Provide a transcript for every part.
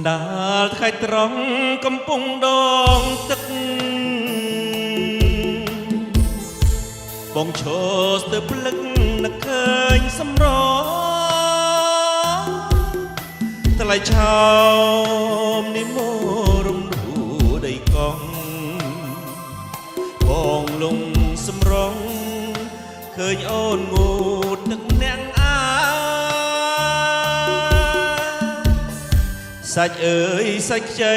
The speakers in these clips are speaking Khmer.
ដាលខៃត្រង់កំពុងដងទឹកបងឈរស្ទើរភ្លឹកនឹកឃើញសម្រថ្លៃឆោមនេះមករំដួដីកងបងលងសម្រងឃើញអូនងូតទឹកអ្នកអាសាច់អើយសាច់ខ្ចី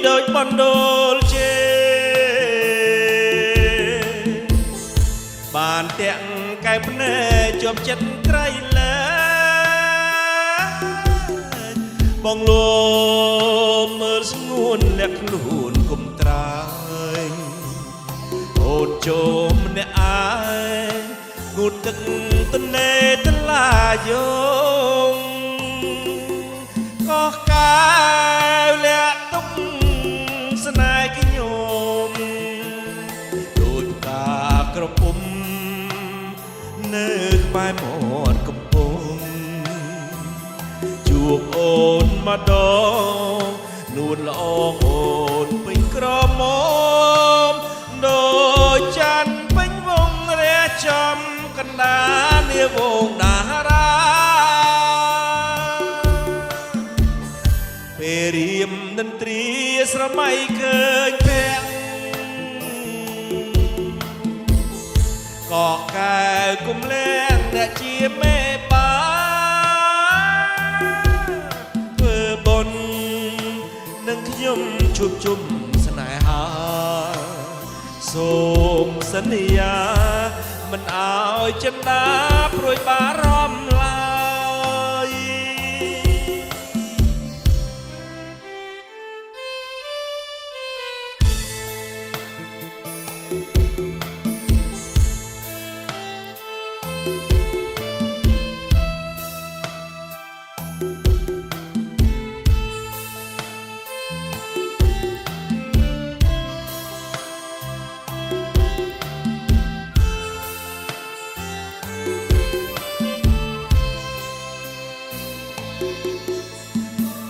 ដូចបណ្ដូលជេបានទាំងកែភ្នែកជាប់ចិត្តក្រៃលែបងលមមើលស្ងួនលាក់ខ្លួនគុំត្រើយអូនជុំម្នាក់អាយងូតទឹកទនេតឡាយងកោះកែវលាក់ទុកស្នេហ៍ខ្ញុំដូចតាក្រពុំនៅក្បែរមាត់កំពង់ជួបអូនម្ដងនួនល្អអូនពេញក្រមុំដូចច័ន្ទពេញវងរះចំកណ្ដាលនាវងតារាពេលរៀមតន្ត្រីស្រមៃឃើញពាក់កោះកែវគុំលែងអ្នកជាមេបាធ្វើបុណ្យនឹងខ្ញុំជួបជុំស្នេហាសូមសន្យាមិនអោយចិន្តាព្រួយបារម្ភឡើយ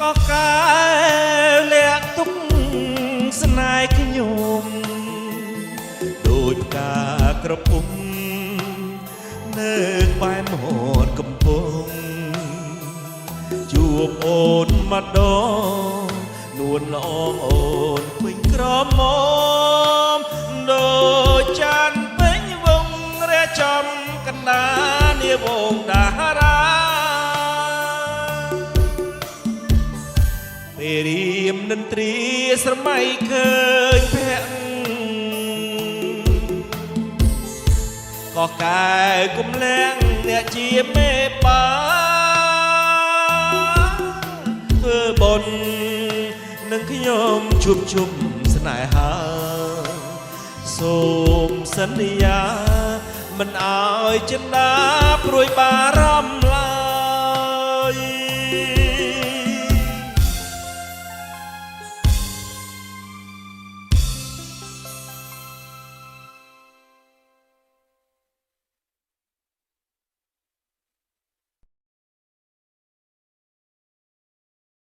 ក៏កែលាក់ទុកស្នេហ៍ខ្ញុំដូចការក្រពុំនៅក្បែរមាត់កំពង់ជួបអូនម្ដងនួនល្អអូនពេញក្រមុំដូចច័ន្ទពេញវងរះចំកណ្ដាលនាវងតារាពេលរៀមតន្ត្រីស្រមៃឃើញភ័ក្រកោះកែវគុំលែងអ្នកជាមេបាធ្វើបុណ្យនឹងខ្ញុំជួបជុំស្នេហាសូមសន្យាមិនអោយចិន្តាព្រួយបារ